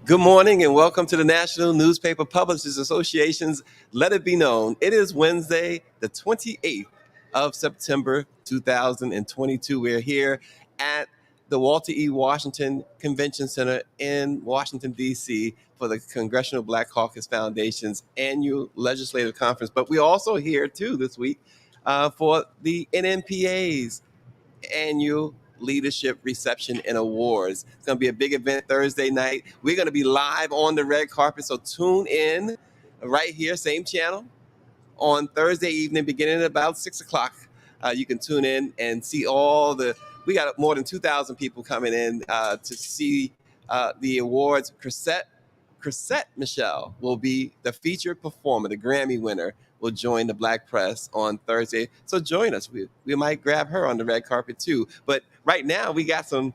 Good morning and welcome to the National Newspaper Publishers Association's Let It Be Known. It is Wednesday, the 28th of September 2022. We're here at the Walter E. Washington Convention Center in Washington, D.C. for the Congressional Black Caucus Foundation's annual legislative conference. But we're also here, too, this week for the NNPA's annual leadership reception and awards. It's going to be a big event Thursday night. We're going to be live on the red carpet, so tune in right here, same channel, on Thursday evening, beginning at about 6 o'clock. You can tune in and see we got more than 2,000 people coming in to see the awards. Chrisette Michelle will be the featured performer, the Grammy winner, will join the Black Press on Thursday. So join us. We might grab her on the red carpet too. But right now, we got some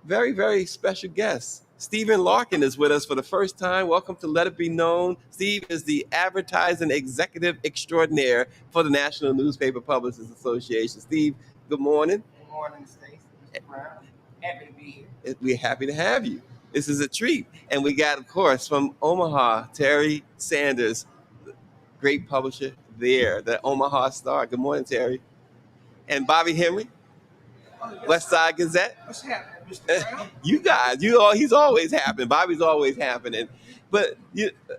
very, very special guests. Stephen Larkin is with us for the first time. Welcome to Let It Be Known. Steve is the advertising executive extraordinaire for the National Newspaper Publishers Association. Steve, good morning. Good morning, Stacey. Mr. Brown. Happy to be here. We're happy to have you. This is a treat. And we got, of course, from Omaha, Terry Sanders, great publisher there, the Omaha Star. Good morning, Terry. And Bobby Henry, West Side Gazette. What's happening, Mr. Brown? You guys, he's always happening. Bobby's always happening. But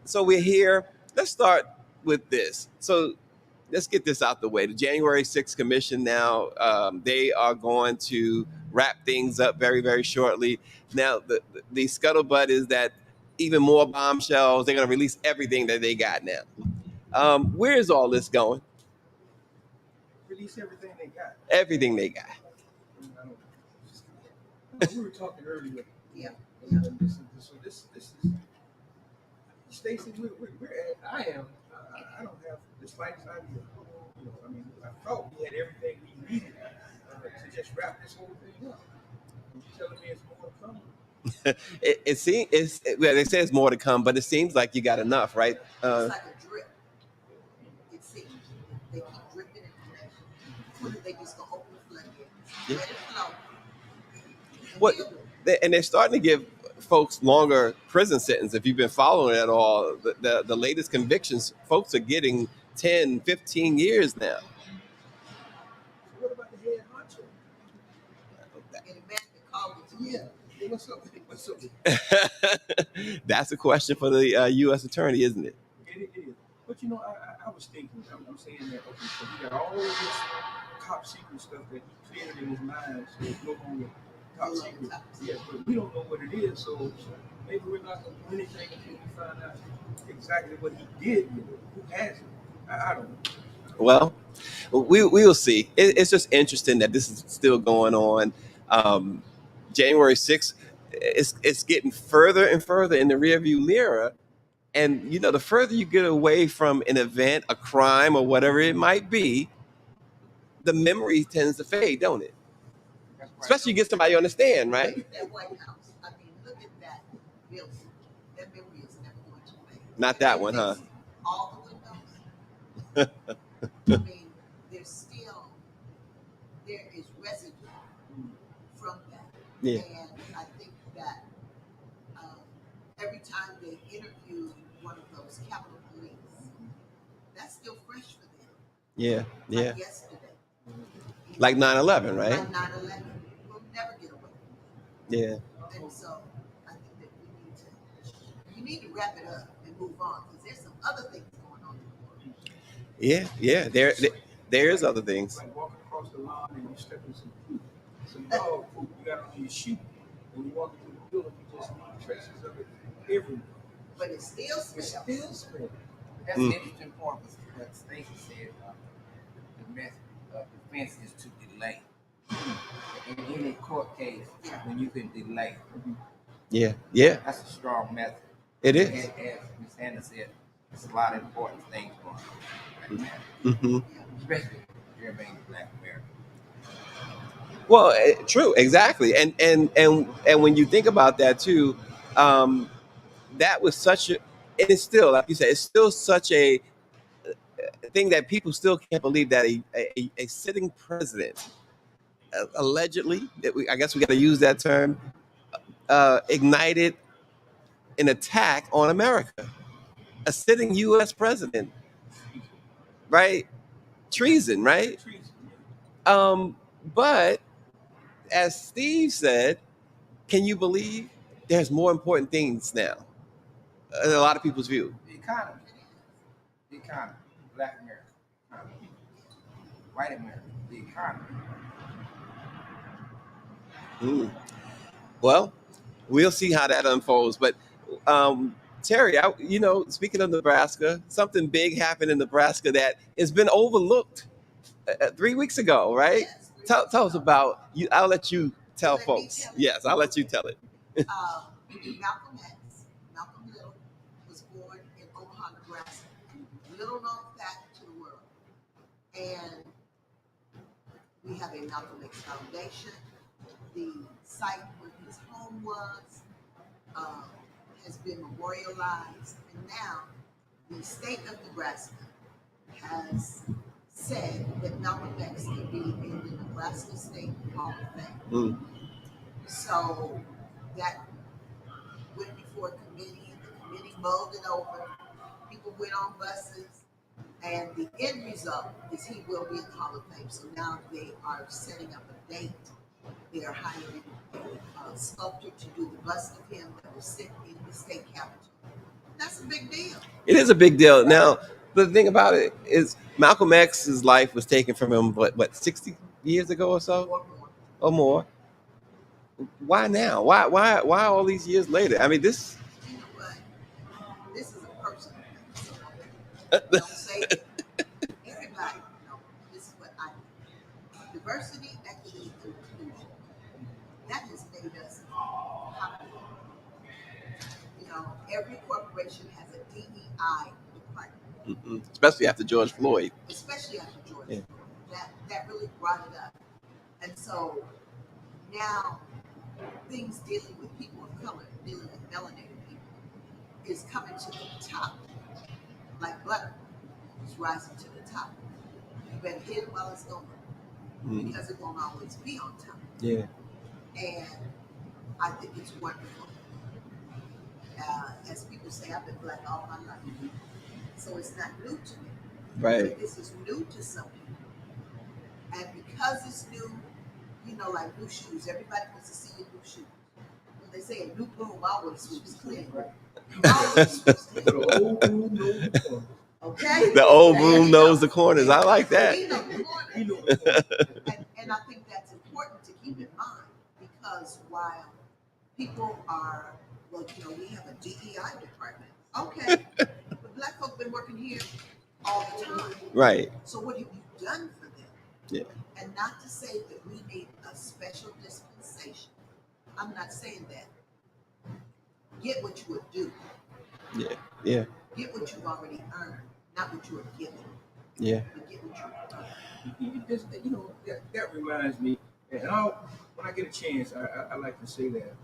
so we're here. Let's start with this. So let's get this out the way. The January 6th Commission now, they are going to wrap things up very, very shortly. Now, the scuttlebutt is that even more bombshells, they're going to release everything that they got now. Where is all this going? Release everything they got. Everything they got. We were talking earlier. Yeah. So this is Stacey. I don't have the slightest idea. I thought we had everything we needed to just wrap this whole thing up. You're telling me it's more to come? It seems they say it's more to come, but it seems like you got enough, right? It's like a drip. It seems they keep dripping information. They just go open the floodgates, let it flow. And they're starting to give folks longer prison sentence. If you've been following it at all, the latest convictions, folks are getting 10, 15 years now. What about the head honcho? And the man that called it, Yeah. What's up? That's a question for the U.S. attorney, isn't it? It is. But I was thinking, I'm saying that, okay, so he got all this top secret stuff that he cleared in his mind, so it's no longer top secret. Yeah, but we don't know what it is, so maybe we're not going to do anything until we find out exactly what he did with it. Who has it? I don't know. Well, we will see. It's just interesting that this is still going on. January 6th, it's getting further and further in the rearview mirror. And, the further you get away from an event, a crime, or whatever it might be, the memory tends to fade, don't it? That's right. Especially you get somebody on the stand, right? Look at that White House. Look at that building. That memory is never going to fade. Not that one, huh? All the windows. There is residue from that. Yeah. And I think that every time they interview one of those Capitol Police, that's still fresh for them. Yeah. Like yesterday. Like 9/11, right? Like 9/11. We'll never get away from it. Yeah. And so I think that you need to wrap it up and move on, because there's some other things going on in the world. Yeah. There is other things. Like walking across the lawn and you step in some food, some dog food you got on your shoe. When you walk into the building, you just need traces of it everywhere. But it still smells. That's an interesting point. What Stacey said. The method of defense is to delay. In any court case, when you can delay, Yeah. that's a strong method. It is. As Ms. Sanders said, there's a lot of important things going on right now, Mm-hmm. especially here being Black America. Well, true, exactly, and when you think about that too, that was such a, and it's still, like you said, it's still such a thing that people still can't believe that a sitting president, allegedly, I guess we got to use that term, ignited an attack on America, a sitting U.S. president, right? Treason, right? But as Steve said, can you believe there's more important things now? In a lot of people's view. The economy, Black America, economy, white America, the economy. Well, we'll see how that unfolds. But Terry, speaking of Nebraska, something big happened in Nebraska that has been overlooked 3 weeks ago, right? Yes, Tell us about you. I'll let you tell folks. Yes, I'll let you tell it. Malcolm X, Malcolm Little, was born in Omaha, Nebraska. Little known fact to the world. And we have a Malcolm X Foundation. The site where his home was has been memorialized. And now the state of Nebraska has said that Malcolm X can be in the Nebraska State Hall of Fame. So that went before a committee. The committee mulled it over. People went on buses. And the end result is he will be in the Hall of Fame. So now they are setting up a date. They are hiring a sculptor to do the bust of him that will sit in the state capitol. That's a big deal. It is a big deal. Now, the thing about it is Malcolm X's life was taken from him, what 60 years ago or so? Or more. Why now? Why all these years later? I mean, this... You know what? This is a personal thing. Don't say it. Everybody, this is what I think. Diversity, equity, and inclusion. That has made us happy. Every corporation has a DEI department. Especially after George Floyd. Especially after George Floyd. That really brought it up. And so now things dealing with people of color, dealing with melanated people, is coming to the top. Like butter is rising to the top. You better hit it while it's going. Because it won't always be on top. Yeah. And I think it's wonderful. As people say, I've been Black all my life. So it's not new to me. Right. But this is new to some people. And because it's new, like new shoes, everybody wants to see your new shoes. When they say a new broom always sweeps clean. Always sweeps clean. Okay? The old broom knows the corners. I like that. He knows the corners. And I think that's important to keep in mind, because while people are, we have a DEI department. Okay. But Black folk been working here all the time. Right. So what have you done for them? Yeah. And not to say that we need a special dispensation. I'm not saying that. Get what you would do. Yeah. Yeah. Get what you've already earned, not what you are given. Yeah. But get what you earned. That reminds me, and when I get a chance, I like to say that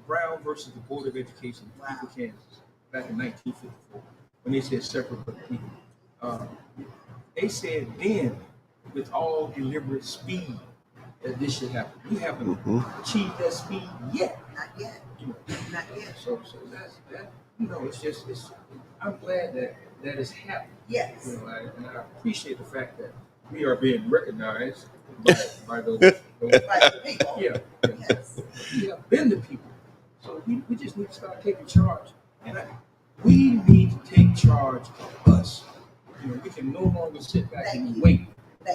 Brown versus the Board of Education of Kansas back in 1954, when they said separate but equal. They said then, with all deliberate speed, that this should happen. We haven't achieved that speed yet. Not yet. Not yet. So that's that. I'm glad that is happening. Yes. And I appreciate the fact that we are being recognized by those by the people. Yeah. Yes. We have been the people. So we just need to start taking charge. And we need to take charge of us. We can no longer sit back and wait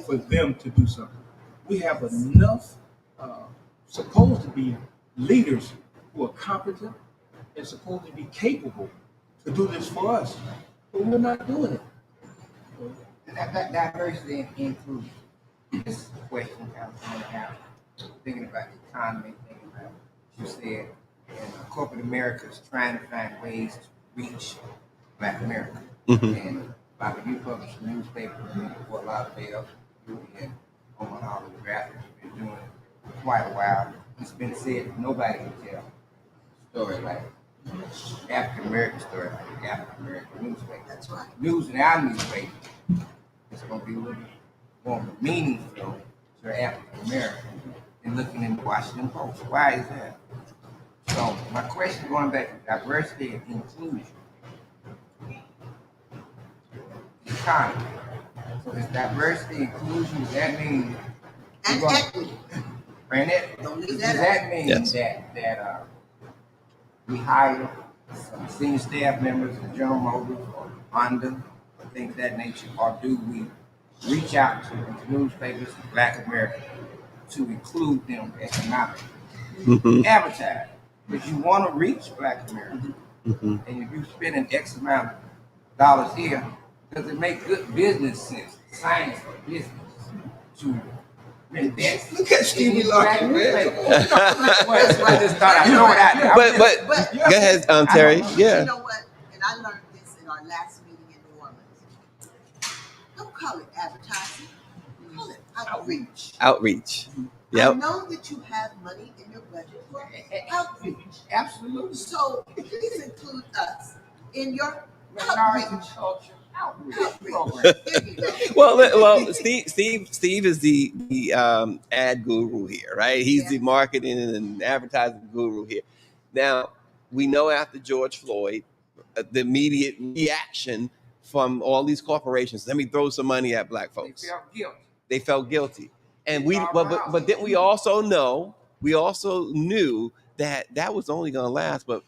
for them to do something. We have enough supposed to be leaders who are competent and supposed to be capable to do this for us. But we're not doing it. That diversity and inclusion. This is a question I was going to have. Thinking about the economy, thinking about what you said. And corporate America is trying to find ways to reach Black America. And by the you publish a newspaper in Fort Lauderdale, you and Omaha, Nebraska, you've been doing it for quite a while. It's been said that nobody can tell a story like African American story like the African American newspaper. That's right. News in our newspaper is going to be a little more meaningful to African American than looking in the Washington Post. Why is that? So my question going back to diversity and inclusion, economy. So it's diversity, inclusion, does that mean And we're gonna, equity. Don't leave does that out. that mean Yes. that we hire some senior staff members of General Motors or Honda, or things of that nature, or do we reach out to the newspapers in Black America to include them economically? Mm-hmm. Advertise, because you want to reach Black America, Mm-hmm. and if you spend an X amount of dollars here, does it make good business sense, science for business, to invest? Look at Stevie Larkin, man. Well, that's why I just thought I'd throw it out there. But go ahead, Terry. I don't know. Yeah. You know what? And I learned this in our last meeting in New Orleans. Don't call it advertising. Call it outreach. Outreach. I Yep. know that you have money in your budget for outreach. Absolutely. So please include us in your Minority outreach. culture outreach Outreach. program. There you go. Well, Steve is the ad guru here, right? He's Yeah. the marketing and advertising guru here. Now, we know after George Floyd, the immediate reaction from all these corporations. Let me throw some money at Black They folks. felt guilty. They felt guilty, and It's all but then we also knew that was only going to last, but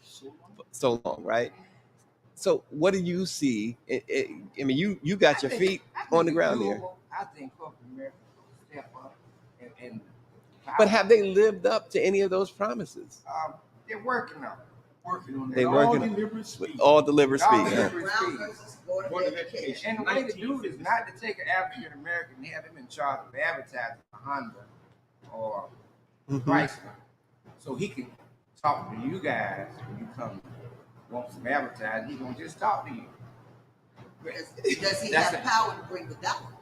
so long, right? So what do you see? I mean, you got your feet on the ground there. I think corporate America will step up and But have they lived up to any of those promises? they're working on it. Working on that. They All working deliberate with speed. all deliberate All speed. deliberate Brown speed. versus Board Board of of Education. Education. And the way to do it is not to take an African American and have him in charge of advertising for Honda or Mhm. Chrysler, so he can talk to you guys when you come want some advertising. He's gonna just talk to you. Does he That's have it. power to bring the dollars?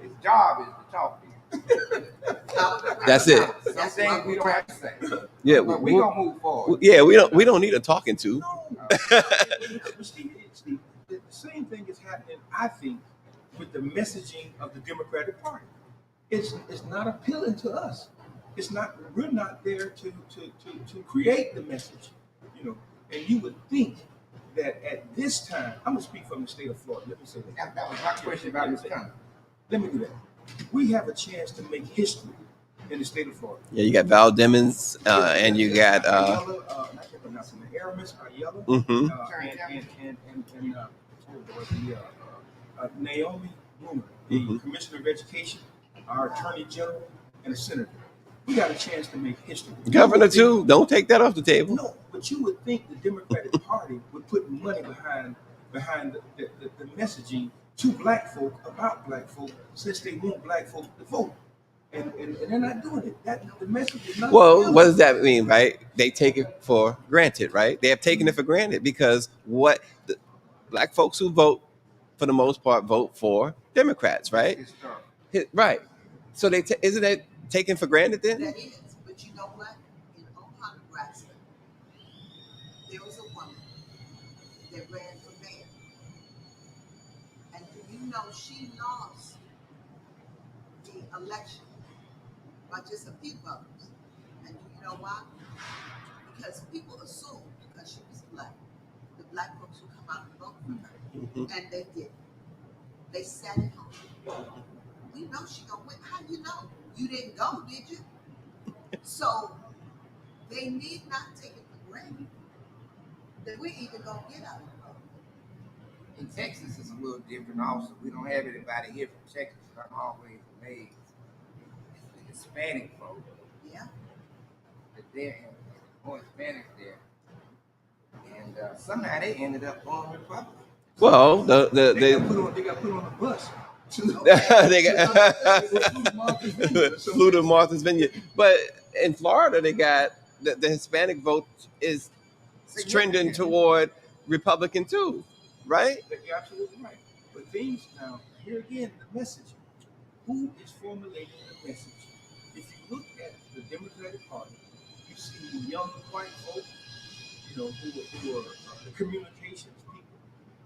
His job is to talk to you. Power to bring That's the it. dollars. Some That's things what we we're don't have to say. Yeah, But we're gonna move forward. yeah, we don't need a talking to. No. But Steve, the same thing is happening, I think, with the messaging of the Democratic Party. It's not appealing to us. It's not. We're not there to create the message, you know. And you would think that at this time, I'm gonna speak from the state of Florida. Let me say that. That was my question about this comment. Let me do that. We have a chance to make history in the state of Florida. Yeah, you got Val Demons, and you got Ayala, I can't pronounce it. Aramis Ayala, mhm. Naomi Blumer, the Mhm. Commissioner of Education, our Attorney General, and a Senator. We got a chance to make history. Governor too. Don't take that off the table. No, but you would think the Democratic Party would put money behind the messaging to Black folk about Black folk, since they want Black folk to vote. And they're not doing it. The message is not. Well, what does that mean, right? They take it for granted, right? They have taken it for granted because what the Black folks who vote, for the most part, vote for Democrats, right? Right. So isn't that taken for granted then? That is, but you know what? In Omaha, Nebraska, there was a woman that ran for mayor, and do you know she lost the election by just a few votes? And do you know why? Because people assumed because she was Black, the Black folks would come out and vote for her, Mhm. and they did. They sat at home. We know she gonna win. How you know? You didn't go, did you? So they need not take it for granted that we're even gonna get out of it. In Texas, it's a little different also. We don't have anybody here from Texas. I'm always amazed. The Hispanic folk, Yeah. that they're more Hispanics there. And somehow they ended up going Republican. Well, They got put on a bus. they got flew to Martha's Vineyard, but in Florida they got the Hispanic vote is trending toward Republican too, right? You're absolutely right. But things now, here again, the message. Who is formulating the message? If you look at the Democratic Party, you see young white folk, you know, who are the communications people.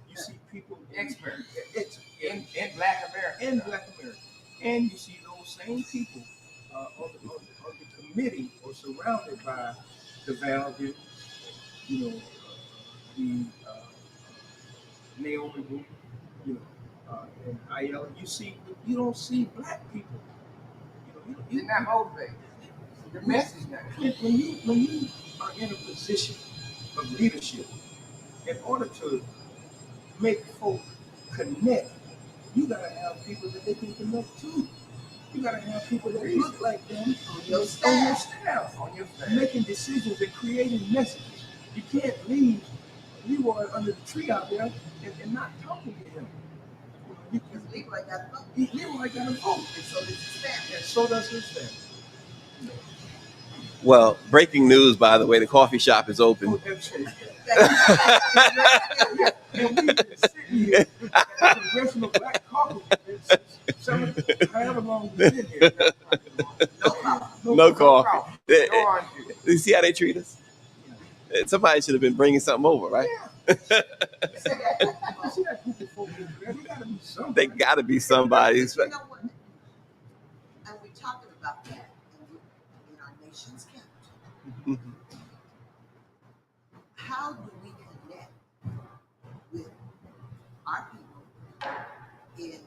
You see people Experts. in In Black America. and Black America, and you see those same people on the committee or surrounded by the Valvin, you know, the Naomi group, you know, and Ayala. You don't see black people. You're not motivated. The message now. When you are in a position of leadership, in order to make folk connect, you gotta have people that they can connect to. You gotta have people that look like them On your staff. On your staff. Making decisions and creating messages. You can't leave Leroy under the tree out there and not talking to him. Because Leroy got a vote. Leroy got a vote. And so does his family. And so does his family. Well, breaking news, by the way, the coffee shop is open. And we've been sitting here at the Congressional Black Caucus however long we've been here. No call. No orange. You see how they treat us? Somebody should have been bringing something over, right? Yeah. See that group of folks over there? They gotta be somebody. They got to be somebody's. You know what? And we're talking about that in our nation's capital. How do we connect with our people in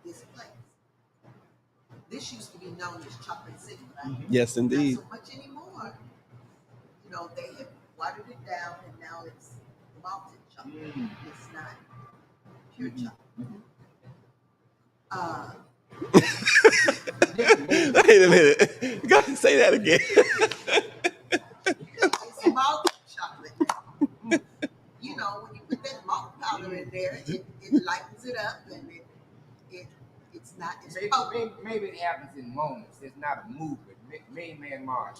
this place? This used to be known as Chocolate City, right? Yes, indeed. Not so much anymore. You know, they have watered it down and now it's malted chocolate. It's not pure chocolate. Wait a minute. You got to say that again. It's malted chocolate now. You know, when you put that malt powder in there, it lightens it up and it's not as potent. Maybe it happens in moments. It's not a movement. Main Man March.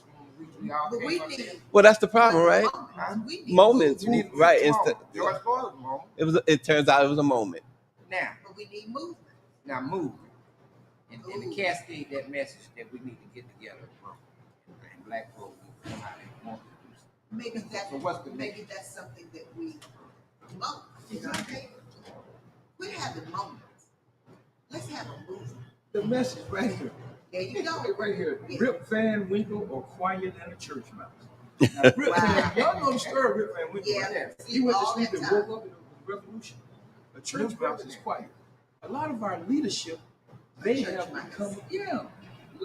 We all But came we up need there. Well, that's the problem, right? We need Moments, movement. right? George Floyd's moment. It turns out it was a moment. Now, But we need movement. movement. And the cascade that message that we need to get together and black folks come out and want to do something. Maybe that's something that we promote. You know what I mean? We're having moments. Let's have a movement. The message right here. There you go. Right here. Yeah. Rip Van Winkle or quiet than a church mouse. Now, Rip Van, y'all know the story of Rip Van Winkle. Yeah. Right? He went to All sleep that and time. woke up in the revolution. A church mouse is quiet. A lot of our leadership, they Church have mouse. become,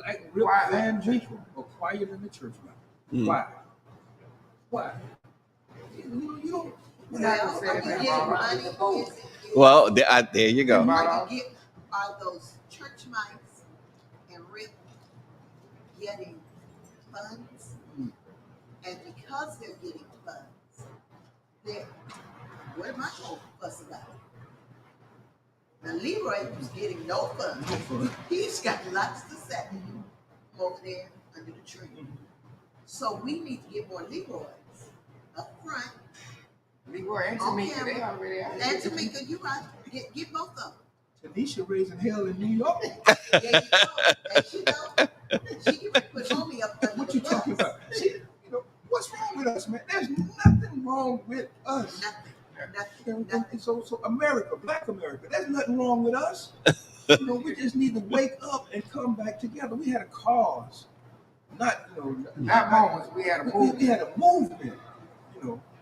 like Rip Van Winkle or quiet than the church mouse. Why? You don't. Well, are we getting money? Is it- Well, there you go. Are those church mice and Rip getting funds? And because they're getting funds, what am I going to fuss about? Now Leroy was getting no funds. He's got lots to say over there under the tree. So we need to get more Leroys up front. Leroy and Tamika, they already out. And Tamika, you right. Get both of them. Tanisha raising hell in New York. There you go. And she know, she can put homie up under What the you bus. talking about? See, what's wrong with us, man? There's nothing wrong with us. Nothing. So America, Black America, there's nothing wrong with us. We just need to wake up and come back together. We had a cause, not moments. We had a movement. We had a movement,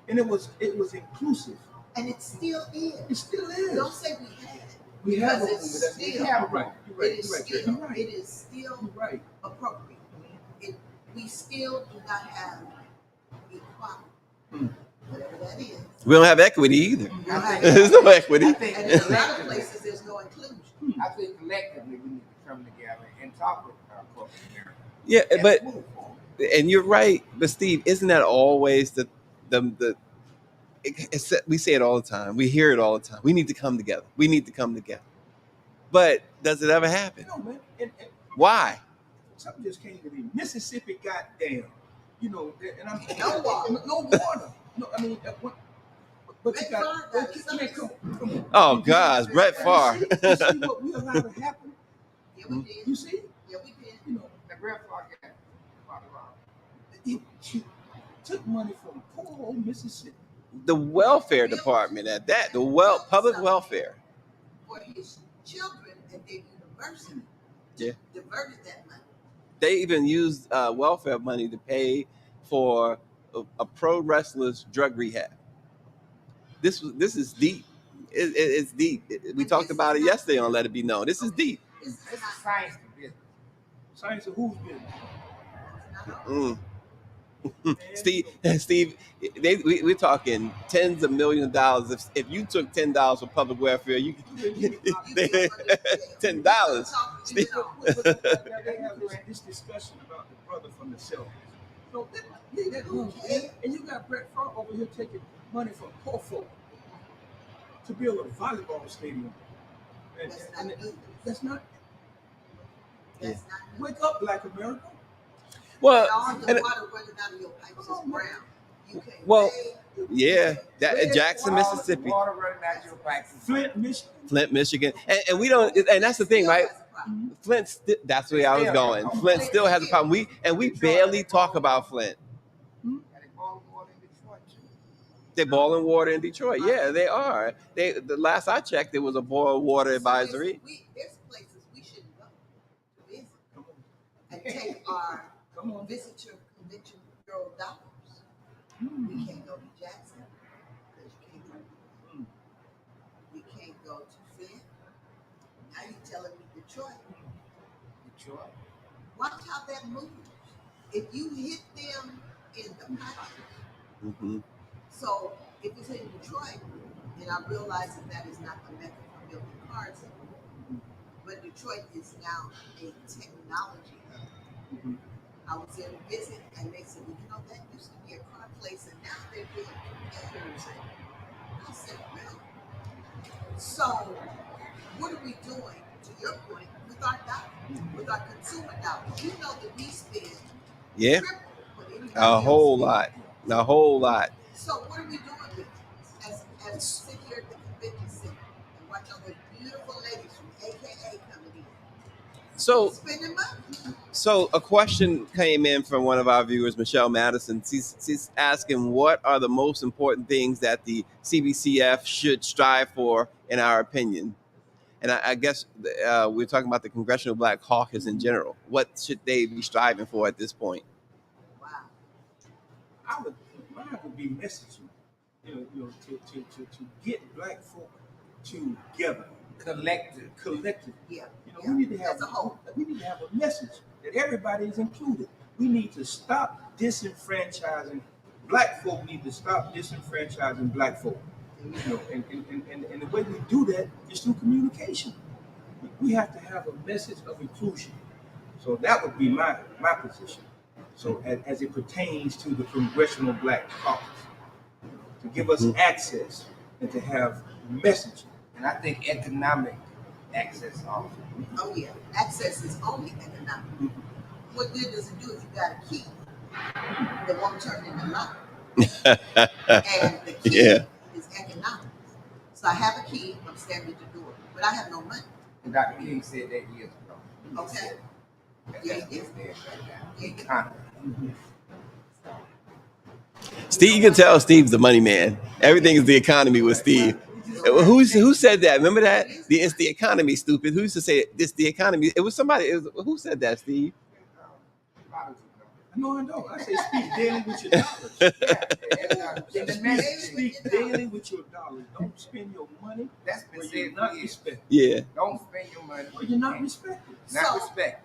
and it was inclusive. And it still is. It still is. Don't say we had it. We have a Because movement. it's You're right. it is still appropriate. We still do not have equality. Whatever that is. We don't have equity either. Right. There's no equity. And in a lot of places, there's no inclusion. I think collectively we need to come together and talk with our corporate America. Yeah, And but move forward. and you're right. But Steve, isn't that always the we say it all the time. We hear it all the time. We need to come together. We need to come together. But does it ever happen? No, man. And Why? something just came to me. Mississippi, goddamn. And I'm No water. No water. No, I mean, but you Brett got. Favre got Come on. Oh gosh, Brett Favre. You see what we allowed to happen? Yeah, we did. You see? Yeah, we did. The Brett Favre got He took money from poor old Mississippi. The welfare department at that. Public welfare. For his children at their university. Yeah. Diverted that money. They even used welfare money to pay for a pro wrestler's drug rehab. This is deep. It's deep. We talked about it yesterday on Let It Be Known. This is deep. This is science to business. Science of whose business? Mm. Steve, we're talking tens of millions of dollars. If you took $10 for public welfare, you $10. Steve. They have this discussion about the brother from the Celtics. So leave that room, and you got Brett Favre over here taking money from poor folk to build a volleyball stadium. And that's not. Wake up, Black America. Well, all the water running out of your pipes is brown. You can't well, bathe. yeah, that Jackson, Mississippi, Water running out your pipes. Flint, Michigan. And we don't, and that's the thing, right? Flint, that's where I was going. Flint still has a problem. We barely talk about Flint. They're boiling water in Detroit. Yeah, they are. The last I checked, there was a boil water advisory. There's places we shouldn't go to visit and take our visitor convention girl dollars. We can't go to Jackson because you can't go. We can't go to Flint. Now you're telling me Detroit. Watch how that moves. If you hit them in the pocket. So if it's in Detroit, and I realize that is not the method for building cars anymore, but Detroit is now a technology hub. I was there to visit, and they said, well, that used to be a car place, and now they're doing computers. And I said, really? So what are we doing, to your point, with our dollars, with our consumer dollars? You know that we spend triple what anybody a whole else lot, a whole lot. So what are we doing with it? As we sit here at the convention center and watch all those beautiful ladies from AKA coming in. So spending money. So a question came in from one of our viewers, Michelle Madison. She's asking, what are the most important things that the CBCF should strive for, in our opinion? And I guess we're talking about the Congressional Black Caucus in general. What should they be striving for at this point? Wow. Mine would be messaging, to get Black folk together, collective. Yeah. We need to have a message that everybody is included. We need to stop disenfranchising Black folk. Need to stop disenfranchising Black folk. And the way we do that is through communication. We have to have a message of inclusion. So that would be my position. So as it pertains to the Congressional Black Caucus, to give us access and to have messaging. And I think economic access also. Oh yeah, access is only economic. What good does it do if you got a key that won't turn into lock? And the key is economic. So I have a key, I'm standing at the door, but I have no money. And Dr. King said that years ago. Okay. Steve, you can tell Steve's the money man. Everything is the economy with Steve. Who said that? Remember that? It's the economy, stupid. Who used to say this? The economy. It was somebody. Who said that, Steve? No, I don't. I say speak daily with your dollars. Speak daily with your dollars. Don't spend your money where you're not respected. Yeah. Don't spend your money where you're not respected. Not respected.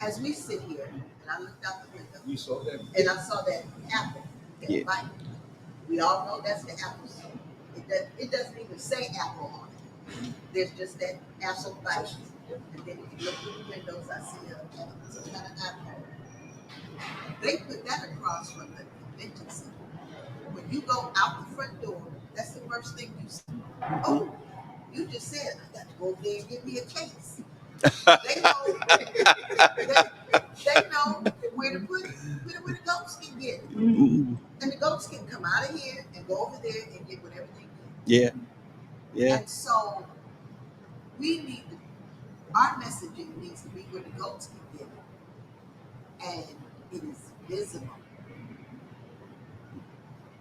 As we sit here, and I looked out the window, you saw that, and I saw that apple, that bite. We all know that's the apple. It doesn't even say apple on it. There's just that apple bite. And then if you look through the windows, I see some kind of apple. They put that across from the convention center. When you go out the front door, that's the first thing you see. Oh, you just said, I got to go over there and get me a case. They know where to put it, where the goats can get it. And the goats can come out of here and go over there and get whatever they need. Yeah. And so our messaging needs to be where the goats can get it. And it is visible.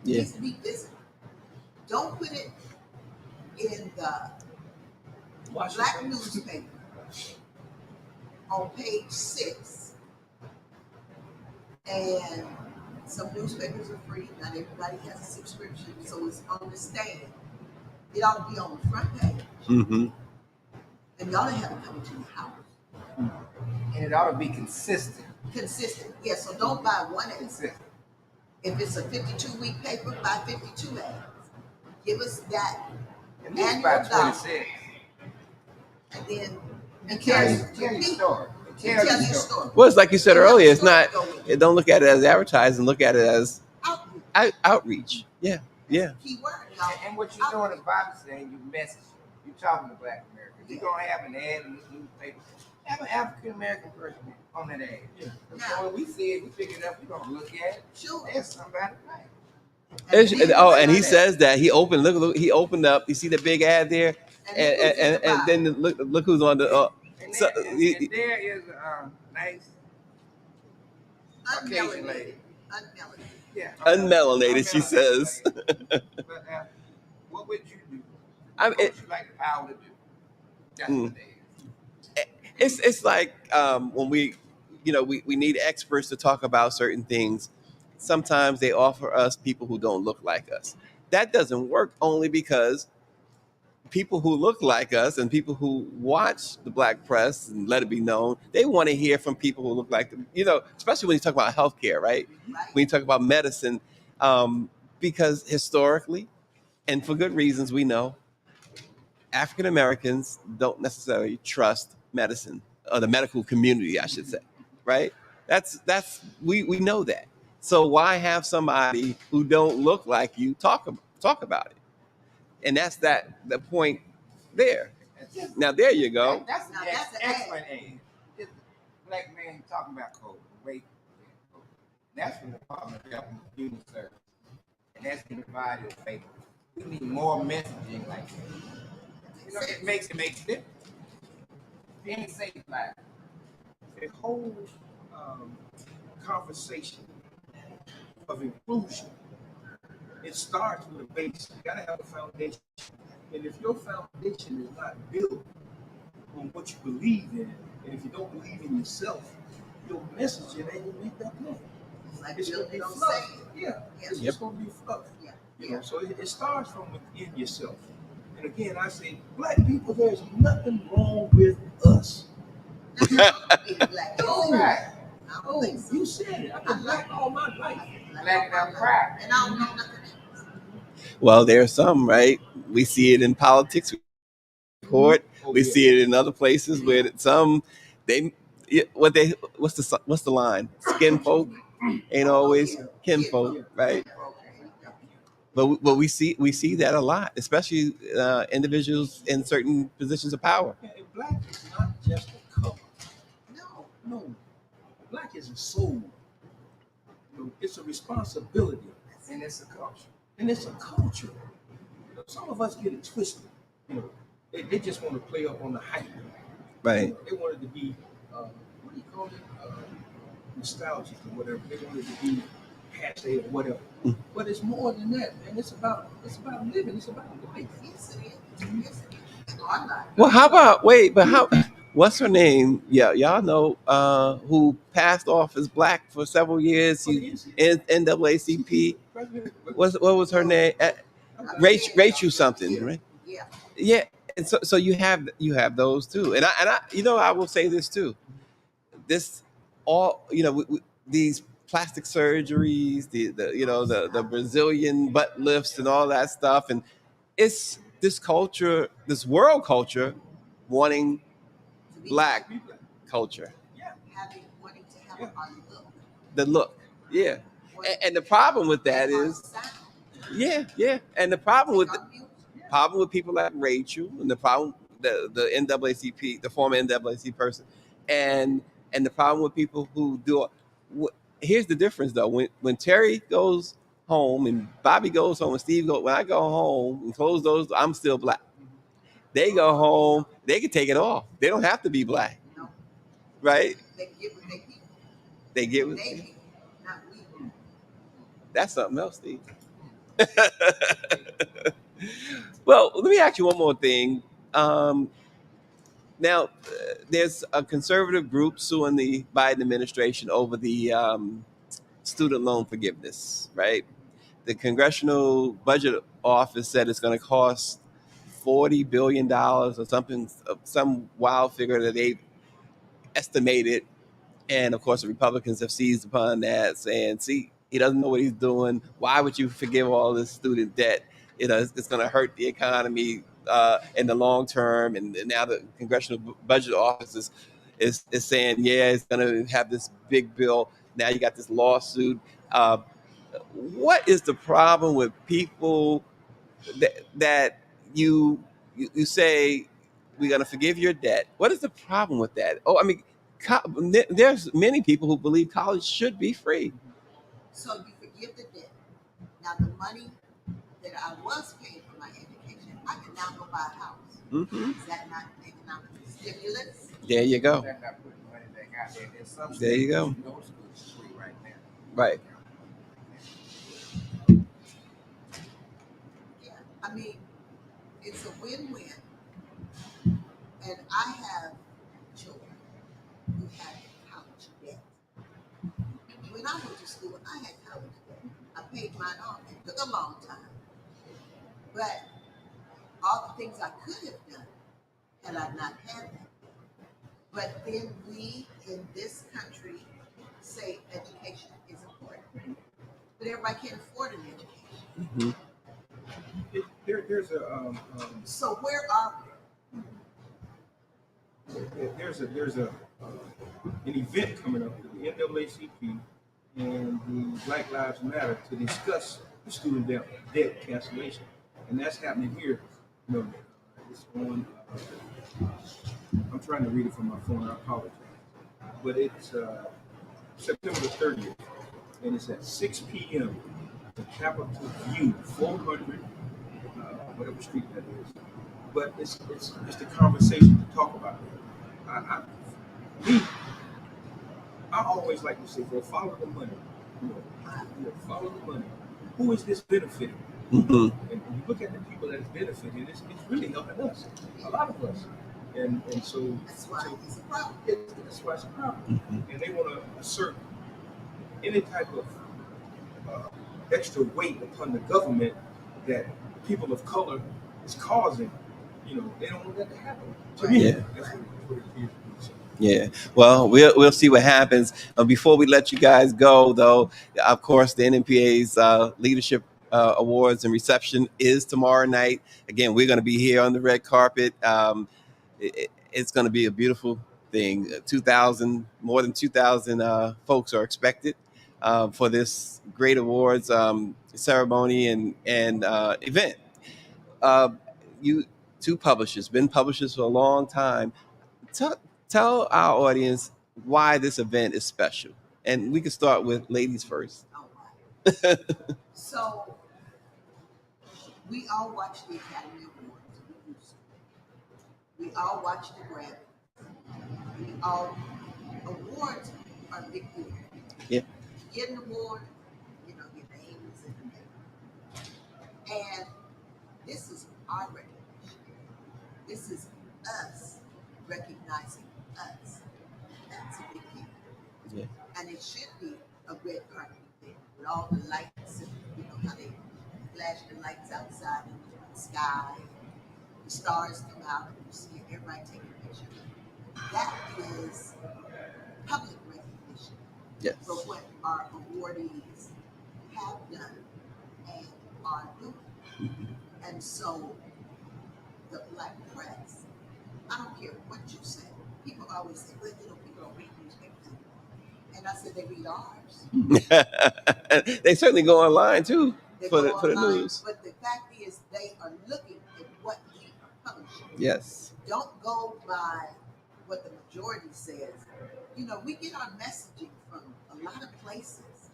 It needs to be visible. Don't put it in the black newspaper on page 6 and Some newspapers are free. Not everybody has a subscription, so it's on the stand. It ought to be on the front page, Mm-hmm. and y'all have it coming to your house. And it ought to be consistent. Consistent, yeah. So don't buy one ad. Consistent. If it's a 52-week paper, buy 52 ads. Give us that At least annual by dollar, 26. and then And tell your story. Tell your story. Well, it's like you said And have earlier. a It's story not. to go with it. Don't look at it as advertising. Look at it as Outreach. outreach. Yeah. Yeah. Key word, y'all. And what you're doing is Bible saying you message. You're talking to Black Americans. You're gonna have an ad in this newspaper. Have an African American person on that ad. Yeah. So when we see it, we pick it up. We gonna look at it. Sure. There's somebody right. And he says that he opened. Look, he opened up. You see the big ad there, and then look who's on the. And So, there is a nice Caucasian lady. Unmelanated. Yeah. unmelanated, she says. But what would you do? I What mean, would you like the power to do? That's Mm. what it is. it's like when we need experts to talk about certain things. Sometimes they offer us people who don't look like us. That doesn't work only because people who look like us and people who watch the black press and let it be known, they want to hear from people who look like them. Especially when you talk about healthcare, right? Right. When you talk about medicine, because historically and for good reasons, we know African Americans don't necessarily trust medicine, or the medical community, I should say, right? We know that. So why have somebody who don't look like you talk about it? And that's the point there. Now there you go. That's Now, an that's an excellent ad. It's a Black man talking about COVID. Wait. That's from the Department of Health and Human Services. And that's been divided in favor. We need more messaging like that. It makes a difference. Then it saves lives. The whole conversation of inclusion, it starts with a base. You gotta have a foundation. And if your foundation is not built on what you believe in, and if you don't believe in yourself, your messaging ain't gonna make that point. It's like It's gonna building be on fluff. sand. Yeah, it's Yep. just gonna be fluff. Yeah. You know, so it starts from within yourself. And again, I say, Black people, there's nothing wrong with us. Nothing wrong with being black. Oh, Right. I don't think so. you said it. I've been Black all my life. Black and proud. And I don't know nothing else. Well, there's some, right? We see it in politics, court. Oh, We yeah. see it in other places where some what's the line? Skin folk ain't always kinfolk, right? But we see that a lot, especially individuals in certain positions of power. And Black is not just a color. No. No. Black is a soul. You know, it's a responsibility. And it's a culture. And it's a culture. You know, some of us get it twisted. You know, they just want to play up on the hype. Right. They wanted to be, what do you call it? Nostalgic or whatever. They wanted to be passe or whatever. But it's more than that, man. It's about living. It's about life. Yes, it is. Yes, it is. Our life. Well, what's her name? Yeah, y'all know who passed off as black for several years. NAACP. What was her name? Rachel something, right? Yeah. Yeah, and so you have those too, and I will say this too. This all these plastic surgeries, the Brazilian butt lifts and all that stuff, and it's this culture, this world culture, wanting To be black culture, Yeah. wanting to have a look. the look, yeah, and the problem with that is, and the problem with people like Rachel, and the problem the NAACP, the former NAACP person, and the problem with people who do. Here's the difference though. When Terry goes home and Bobby goes home and Steve goes, when I go home and close those, I'm still black. They go home, they can take it off. They don't have to be black, No. right? They get what they people. They get what. They people, not we. That's something else, Steve. Well, let me ask you one more thing. Now, there's a conservative group suing the Biden administration over the student loan forgiveness, right? The Congressional Budget Office said it's going to cost $40 billion or something, some wild figure that they estimated. And of course, the Republicans have seized upon that, saying, "See, he doesn't know what he's doing. Why would you forgive all this student debt? It's going to hurt the economy in the long term." And now the Congressional Budget Office is saying, "Yeah, it's going to have this big bill." Now you got this lawsuit. Uh, what is the problem with people that you say we're going to forgive your debt? What is the problem with that? Oh, I mean, there's many people who believe college should be free. So you forgive the debt. Now the money that I was paying for my education, I can now go buy a house. Mm-hmm. Is that not economic stimulus? There you go. They're not putting money back out there. There's some There you go. states, no school is free right now. Right. Yeah. I mean, it's a win-win. And I have children who had college debt. When I went to school, I had college debt. I paid mine off. It took a long time. But all the things I could have done had I not had that. But then we in this country say education is important. But everybody can't afford an education. Mm-hmm. There's a So where are there's an event coming up with the NAACP and the Black Lives Matter to discuss the student debt cancellation, and that's happening here. You know, it's on. I'm trying to read it from my phone. I apologize, but it's September the 30th, and it's at 6 p.m. The Capitol View, 400, whatever street that is. But it's the conversation to talk about it. I always like to say, well, follow the money. Follow the money. Who is this benefiting? Mm-hmm. And when you look at the people that it's benefiting, it's really helping us, a lot of us. And so that's why it's a problem. That's why it's a problem. Mm-hmm. And they want to assert any type of extra weight upon the government that people of color is causing. You know, they don't want that to happen. To me, Yeah. That's what it is. Yeah. Well, we'll see what happens. Before we let you guys go, though, of course, the NMPA's Leadership Awards and reception is tomorrow night. Again, we're going to be here on the red carpet. It's going to be a beautiful thing. More than 2,000 folks are expected for this great awards ceremony and event. You two publishers, been publishers for a long time. Tell our audience why this event is special. And we can start with ladies first. Oh, wow. So we all watch the Academy Awards. We all watch the Grammys. Awards are a big deal. Yeah. You get an award, you know, your name is in the paper. And this is our recognition. This is us recognizing us. That's a big deal. Yeah. And it should be a red carpet event with all the lights and you know how they flash the lights outside in the sky. The stars come out and you see everybody taking a picture. That is public recognition for what our awardees have done and are doing. Mm-hmm. And so the Black press, I don't care what you say. People always say, well, you know, people don't read newspapers. And I said, they read ours. They certainly go online too for the online, news. But the fact is, they are looking at what we are publishing. Yes. Don't go by what the majority says. You know, we get our messaging from a lot of places,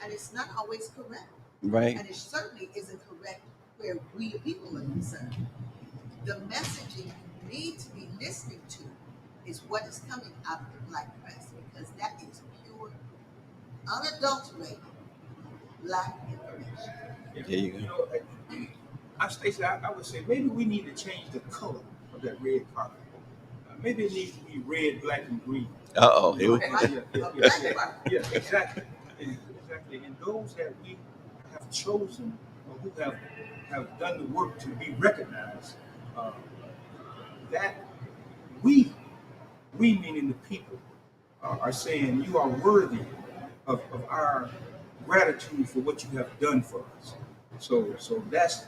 and it's not always correct. Right. And it certainly isn't correct where we the people are concerned. The messaging you need to be listening to is what is coming out of the Black press, because that is pure, unadulterated Black information. There you go. You know, Stacey, I would say maybe we need to change the color of that red carpet. Maybe it needs to be red, black, and green. Uh-oh. Yeah, exactly. Exactly. and those that we have chosen or who have done the work to be recognized, uh, that we meaning the people, are saying you are worthy of our gratitude for what you have done for us. So that's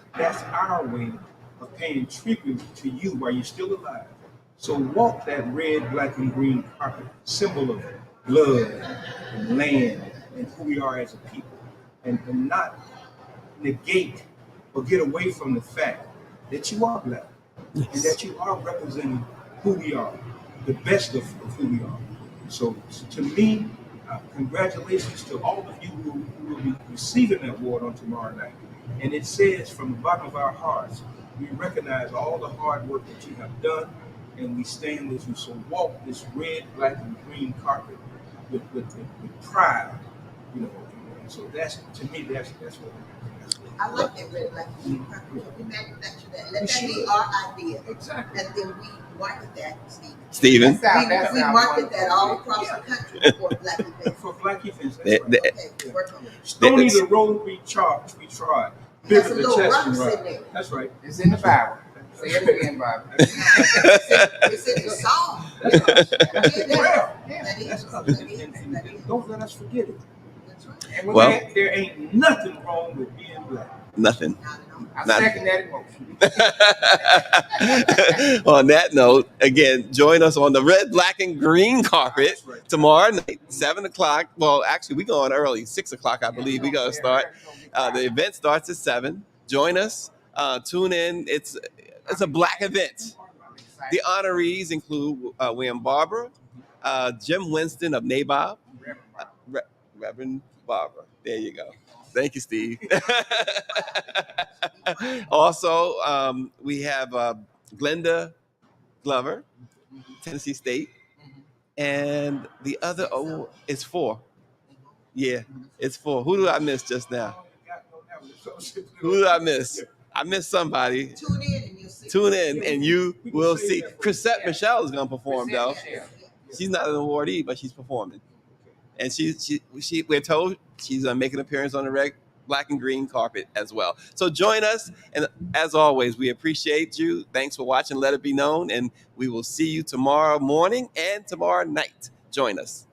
our way of paying tribute to you while you're still alive. So walk that red, black, and green carpet, symbol of blood and land and who we are as a people, and not negate or get away from the fact that you are black and that you are representing who we are, the best of who we are. So to me, congratulations to all of you who will be receiving that award on tomorrow night. And it says from the bottom of our hearts, we recognize all the hard work that you have done, and we stand with you. So walk this red, black, and green carpet with pride, you know. And so that's, to me, that's what. I like that red, black, and green carpet. We manufacture that. Let We that be should. our idea. Exactly. And then we market that, Stephen. We market that all across the country for black events. For black events, that's They- right. they- Okay, work on it. Stony the road we trod, There's bigger a the little chestnut rocks in rod. there. That's right. It's in the Bible. Say it again, Bible. It's in the song. That's us. Yeah, That's the prayer. That is. That's us. That And, is. and, That is. and don't let us forget it. That's right. And we're Well- gonna- There ain't nothing wrong with being black. Nothing. Not at all. I Not- second that emotion. On that note, again, join us on the red, black, and green carpet That's right. tomorrow night, 7 o'clock. Well, actually, we go on early, 6 o'clock, I believe. We got to start. The event starts at 7. Join us. Tune in. It's a black event. The honorees include William Barber, Jim Winston of Nabob, Reverend Barber. There you go. Thank you, Steve. Also, we have Glenda Glover, Tennessee State, and the other it's 4. Yeah, it's 4. Who did I miss just now? Who did I miss? I missed somebody. Tune in and you'll see. Tune in and you will see. Chrisette Michelle is going to perform though. She's not an awardee, but she's performing. And we're told she's making an appearance on the red, black, and green carpet as well. So join us. And as always, we appreciate you. Thanks for watching Let It Be Known. And we will see you tomorrow morning and tomorrow night. Join us.